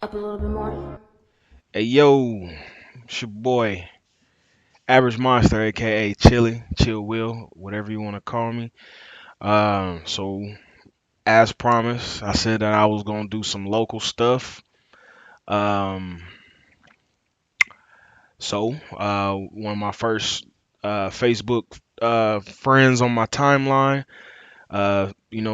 up a little bit more. Hey yo, it's your boy, Average Monster, aka Chili, Chill Will, whatever you want to call me. So as promised, I said that I was gonna do some local stuff. Um, One of my first Facebook friends on my timeline,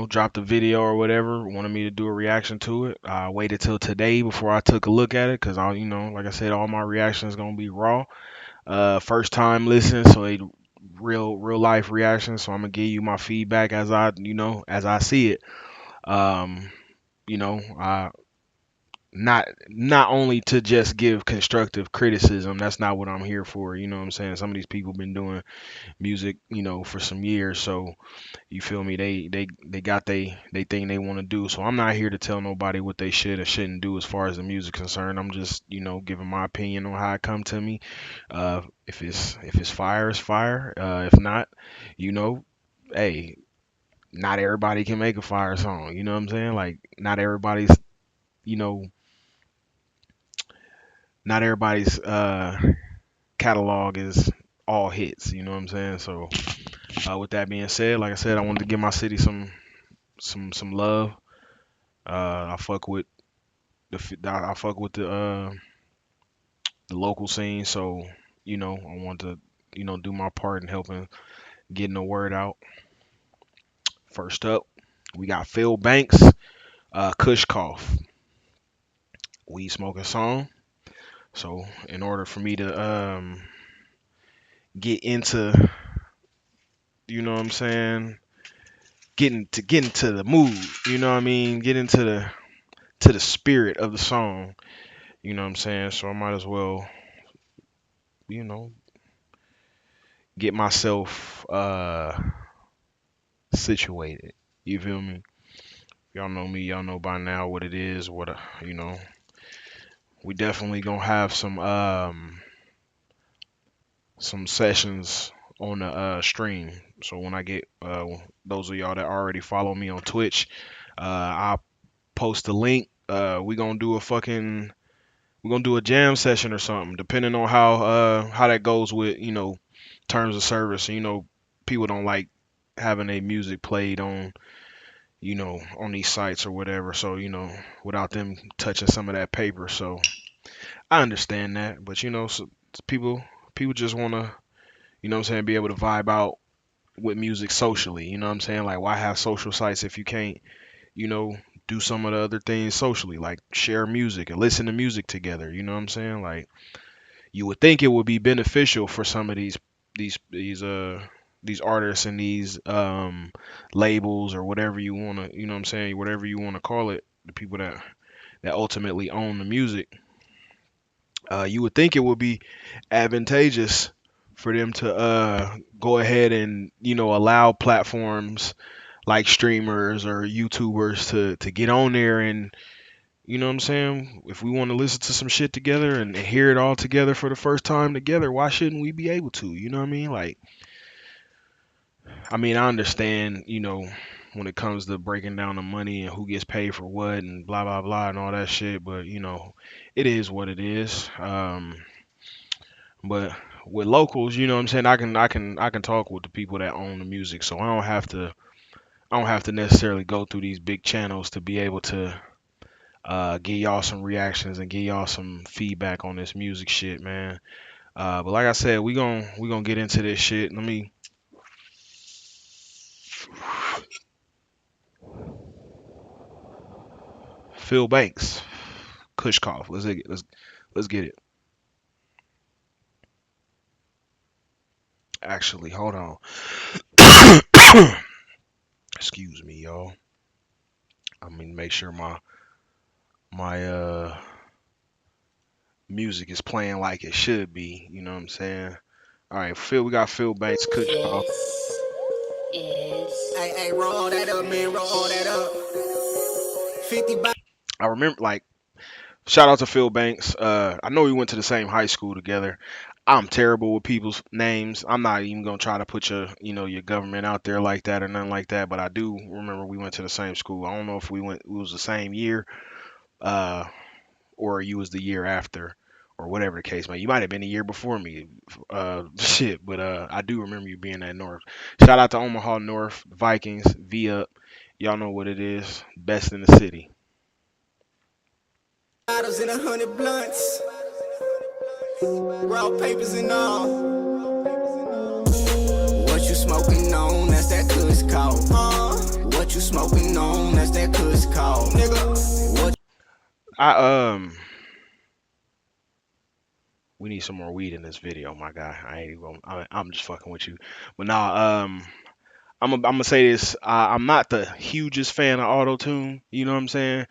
dropped a video or whatever, wanted me to do a reaction to it. I waited till today before I took a look at it, cause like I said, all my reactions gonna be raw. First time listen, so a real life reaction. So I'm gonna give you my feedback as I see it. Um, I not only to just give constructive criticism. That's not what I'm here for. You know what I'm saying? Some of these people been doing music, for some years. So you feel me? They got they thing they want to do. So I'm not here to tell nobody what they should or shouldn't do as far as the music concerned. I'm just giving my opinion on how it come to me. If it's fire, it's fire. If not, you know, hey, not everybody can make a fire song. You know what I'm saying? Like you know not everybody's catalog is all hits. You know what I'm saying? So with that being said, like I said, I wanted to give my city some love. I fuck with I fuck with the local scene, so I want to do my part in helping getting the word out. First up, we got Phil Banks, Kush Cough, weed smoking song. So in order for me to get into, what I'm saying, get into the mood, you know what I mean, get into the spirit of the song, you know what I'm saying. So I might as well, you know, get myself situated. You feel me? Y'all know me. Y'all know by now what it is. We definitely gonna have some sessions on the stream. So when I get those of y'all that already follow me on Twitch, I'll post a link. We're gonna do a jam session or something, depending on how that goes with terms of service. People don't like having a music played on these sites or whatever. So without them touching some of that paper. So I understand that, but so people just want to, what I'm saying, be able to vibe out with music socially. You know what I'm saying? Like, why have social sites if you can't, you know, do some of the other things socially, like share music and listen to music together. You know what I'm saying? Like, you would think it would be beneficial for some of these these uh these artists and these labels or whatever you want to, what I'm saying, whatever you want to call it, the people that ultimately own the music. You would think it would be advantageous for them to go ahead and allow platforms like streamers or YouTubers to get on there and what I'm saying, if we want to listen to some shit together and hear it all together for the first time together, why shouldn't we be able to? You know what I mean? Like, I mean, I understand, when it comes to breaking down the money and who gets paid for what and blah blah blah and all that shit, but it is what it is. But with locals, you know what I'm saying, I can talk with the people that own the music, so I don't have to necessarily go through these big channels to be able to give y'all some reactions and give y'all some feedback on this music shit, man. But like I said, we gonna get into this shit. Let me Phil Banks, Kushkoff. Let's get it. Actually, hold on. Excuse me, y'all. I mean, make sure my music is playing like it should be. You know what I'm saying? All right, we got Phil Banks, Kushkoff. This is. Hey, roll that up, man. Roll that up. 50 by. I remember, like, shout out to Phil Banks. I know we went to the same high school together. I'm terrible with people's names. I'm not even gonna try to put your government out there like that or nothing like that. But I do remember we went to the same school. I don't know if we went. It was the same year. Uh, or you was the year after, or whatever the case, man. You might have been a year before me, shit. But I do remember you being at North. Shout out to Omaha North Vikings, V up. Y'all know what it is. Best in the city. Bottles and 100 blunts, raw papers and all. What you smoking on? That's that Kush call. What you smoking on? That's that Kush call, nigga. What? We need some more weed in this video, my guy. I ain't even. I'm just fucking with you. But now, I'm gonna say this. I'm not the hugest fan of auto tune. You know what I'm saying?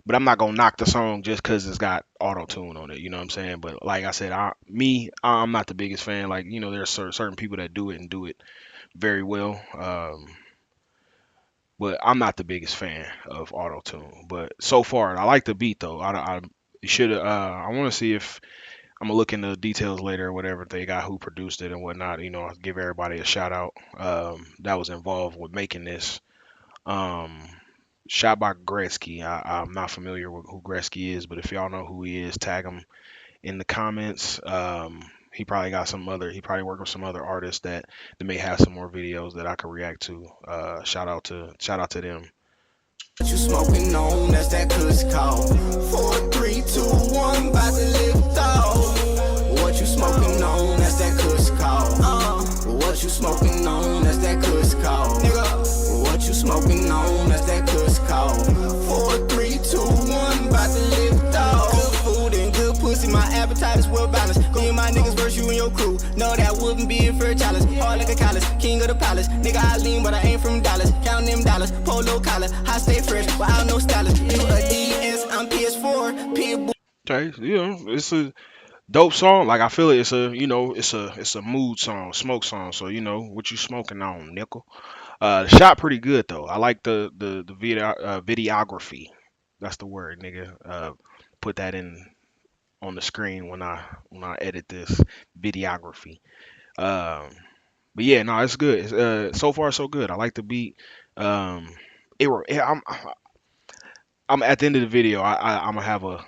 But I'm not gonna knock the song just because it's got auto tune on it. You know what I'm saying? But like I said, I'm not the biggest fan. Like, you know, there's certain people that do it and do it very well. But I'm not the biggest fan of auto tune. But so far, I like the beat though. I should. I want to see if I'm gonna look into the details later or whatever they got, who produced it and whatnot. You know, I'll give everybody a shout out that was involved with making this. Shot by Gretzky. I'm not familiar with who Gretzky is, but if y'all know who he is, tag him in the comments. He probably got some other. He probably worked with some other artists that may have some more videos that I could react to. Shout out to them. What you smoking on? That's that Kush call. 4, 3, 2, 1, about to lift off. What you smoking on? That's that Kush call. What you smoking on? That's that Kush call, nigga. What you smoking on? That's that Kush call. 4, 3, 2, 1, about to lift off. Good food and good pussy, my appetite is well balanced. Me and my niggas versus you and your crew. No, that wouldn't be a fair challenge. Hard like a callus, king of the palace. Nigga, I lean, but I ain't from Dallas. Count them dollars, polo collar. I stay fresh, without no stylist. You a DS, I'm PS4. Pitbull. Okay, you know, it's a dope song. Like, I feel it. It's a, you know, it's a mood song, smoke song. So, you know, what you smoking on, nickel? The shot pretty good though. I like the videography. That's the word, nigga. Put that in on the screen when I edit this videography. But yeah, no, it's good. So far so good. I like the beat. I'm at the end of the video. I'm gonna have a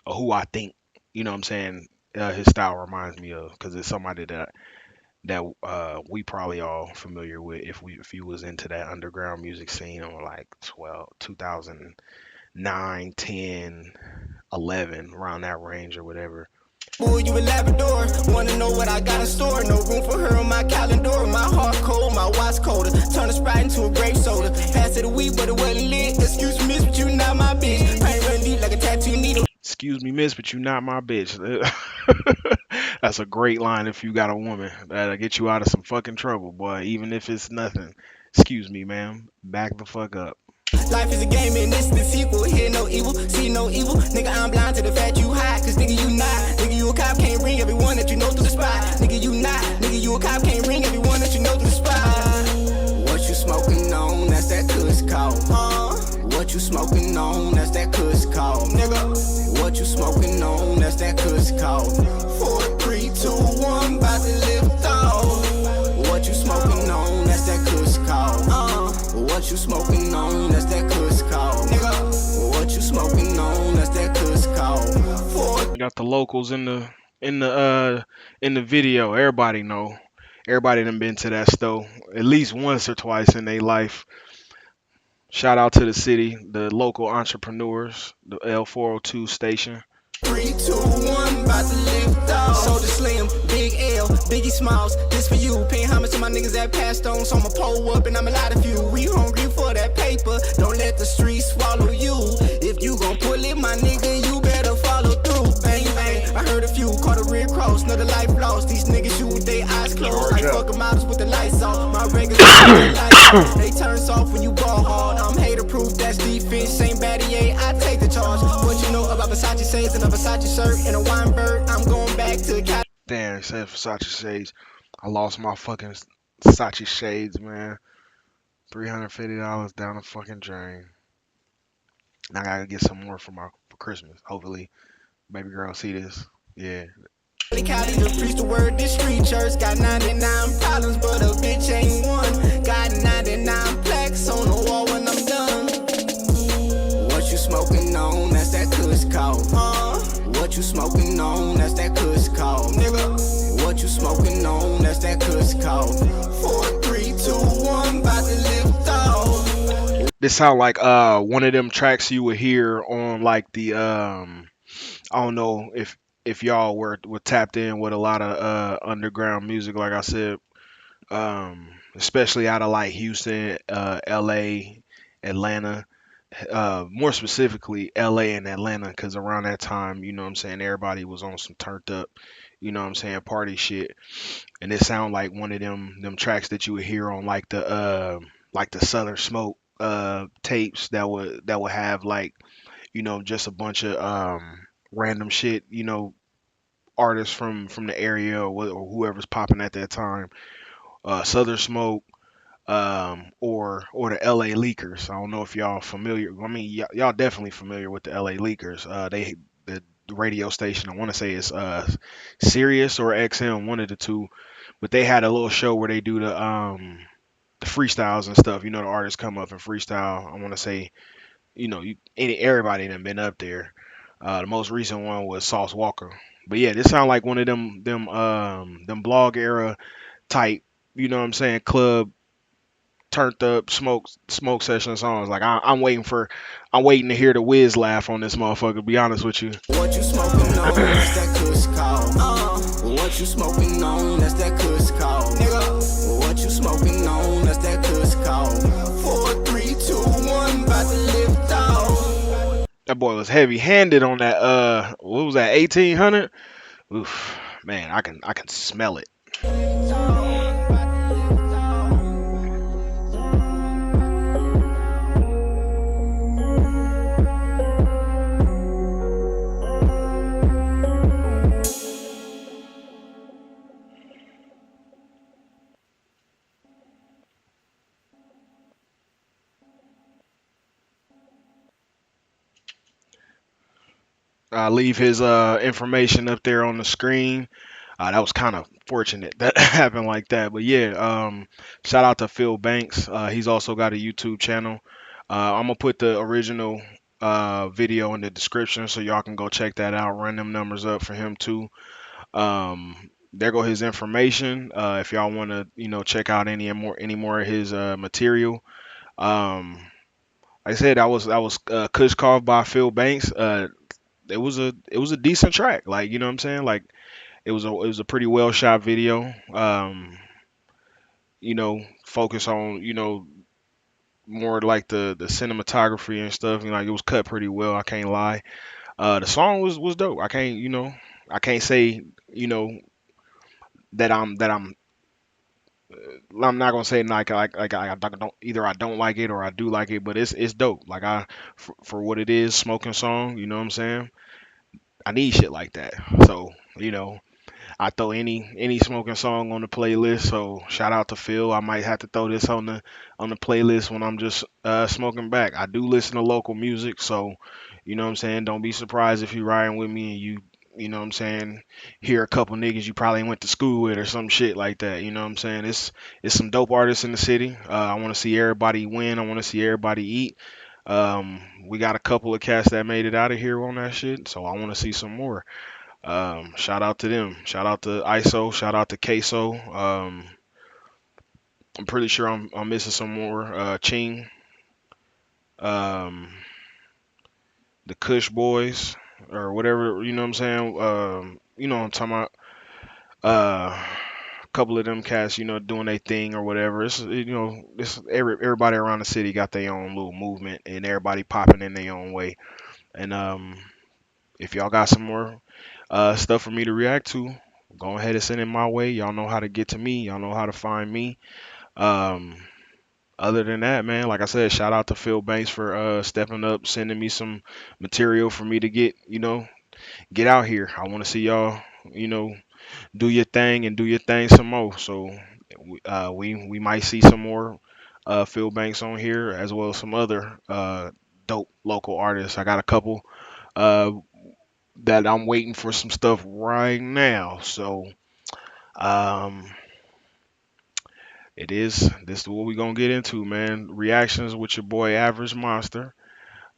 who I think. You know what I'm saying? His style reminds me of, because it's somebody that we probably all familiar with if you was into that underground music scene on like 2009, 10, 11, around that range or whatever. Boy, you a Labrador. Wanna know what I got in store? No room for her on my calendar. My heart cold, my watch colder. Turn a Sprite into a grape soda. Pass it a weed, but it wasn't lit. Excuse me, miss, but you not my bitch. Paint run deep like a tattoo needle. Excuse me, miss, but you not my bitch. That's a great line if you got a woman. That'll get you out of some fucking trouble, boy. Even if it's nothing. Excuse me, ma'am. Back the fuck up. Life is a game and this the sequel. Hear no evil, see no evil. Nigga, I'm blind to the fact you high. Cause nigga, you not. Nigga, you a cop, can't ring everyone that you know through the spot. Nigga, you not. Nigga, you a cop, can't ring everyone that you know through the spot. What you smoking on? That's that Kush call. What you smoking on? That's that Kush call, nigga. What you smoking on? That's that Kush call. 4, 3, 2, 1, about to lift off. What you smoking on? That's that Kush call. What you smoking on? That's that Kush call, nigga. What you smoking on? That's that Kush call. Got the locals in the video. Everybody know. Everybody done been to that store at least once or twice in their life. Shout out to the city, the local entrepreneurs, the L402 station. 3, 2, 1, about to lift off. Soulja Slim, Big L, Biggie Smalls, this for you. Paying homage to my niggas that passed on, so I'ma pull up and I'm a lot of you. We hungry for that paper, don't let the streets swallow you. If you gon' pull it, my nigga, you better follow through. Bang, bang, I heard a few, caught a red cross, another life lost. These niggas shoot with their eyes closed, like fucking models with the lights off. My regular they turn soft when you ball hard. I'm hater proof, that's defense, ain't baddie, I take the charge. What you know about Versace shades and a Versace shirt and a wine bird? I'm going back to Cali. Damn, it said Versace shades. I lost my fucking Versace shades, man. $350 down the fucking drain. Now I gotta get some more for Christmas. Hopefully, baby girl see this. Yeah. Cali to preach the word, this street church got 99 problems, but a bitch ain't one. Got 99 plaques on the wall when I'm done. What you smoking on? That's that Kush call. What you smoking on? That's that Kush call, nigga. What you smoking on? That's that Kush call. 4, 3, 2, 1, about to lift off. This sound like one of them tracks you would hear on like the I don't know if y'all were tapped in with a lot of underground music, like I said, especially out of like Houston, LA, Atlanta, more specifically LA and Atlanta, because around that time, you know what I'm saying, everybody was on some turned up, you know what I'm saying, party shit. And it sound like one of them tracks that you would hear on like the Southern Smoke tapes that would have like, you know, just a bunch of random shit, you know, artists from the area or whoever's popping at that time. Southern Smoke, or the LA Leakers. I don't know if y'all familiar. I mean, y'all definitely familiar with the LA Leakers. The radio station. I want to say it's Sirius or XM, one of the two. But they had a little show where they do the freestyles and stuff. You know, the artists come up and freestyle. I want to say, you know, everybody that been up there. The most recent one was Sauce Walker. But yeah, this sound like one of them blog era type, you know what I'm saying, club turned up smoke session songs. Like I'm waiting to hear the Wiz laugh on this motherfucker. To be honest with you. What you smoking on? That's that Kush call. What you smoking on? That's that Kush call, nigga. What you smoking on? That's that Kush call. 4, 3, 2, 1, about to lift off. That boy was heavy handed on that what was that, 1800? Oof, man, I can smell it. I leave his information up there on the screen. That was kind of fortunate that happened like that. But yeah, shout out to Phil Banks. He's also got a YouTube channel. I'm gonna put the original video in the description so y'all can go check that out. Run them numbers up for him too. There go his information. If y'all want to, you know, check out any more of his material. Um, like I said, that was Kush Call by Phil Banks. It was a decent track. Like, you know what I'm saying? Like, it was a pretty well shot video. You know, focus on, you know, more like the cinematography and stuff. You know, like it was cut pretty well. I can't lie. The song was dope. I can't say, you know, I'm not gonna say like I don't, either I don't like it or I do like it, but it's dope. Like for what it is, smoking song. You know what I'm saying? I need shit like that. So, you know, I throw any smoking song on the playlist. So shout out to Phil. I might have to throw this on the playlist when I'm just smoking back. I do listen to local music, so you know what I'm saying. Don't be surprised if you riding with me and you know what I'm saying, hear a couple niggas you probably went to school with or some shit like that. You know what I'm saying. It's some dope artists in the city. I want to see everybody win. I want to see everybody eat. We got a couple of cats that made it out of here on that shit, so I want to see some more. Shout out to them. Shout out to ISO. Shout out to Queso. I'm pretty sure I'm missing some more. Ching. Um, the Kush Boys or whatever. You know what I'm saying. You know what I'm talking about. A couple of them cats, you know, doing their thing or whatever. It's, you know, everybody around the city got their own little movement and everybody popping in their own way. And if y'all got some more stuff for me to react to, go ahead and send it my way. Y'all know how to get to me. Y'all know how to find me. Um, Other than that, man, like I said, shout out to Phil Banks for stepping up, sending me some material for me to get, you know, get out here. I want to see y'all, you know, do your thing and do your thing some more. So we might see some more Phil Banks on here as well as some other dope local artists. I got a couple uh, that I'm waiting for some stuff right now. So um, this is what we gonna get into, man. Reactions with your boy Average Monster.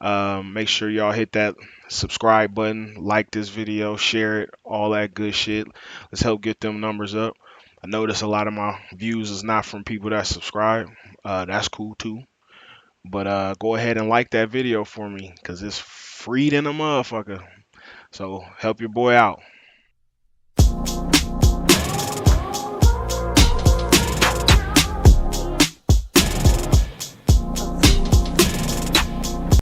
Make sure y'all hit that subscribe button, like this video, share it, all that good shit. Let's help get them numbers up. I notice a lot of my views is not from people that subscribe. That's cool too. But go ahead and like that video for me, cause it's free than a motherfucker. So help your boy out.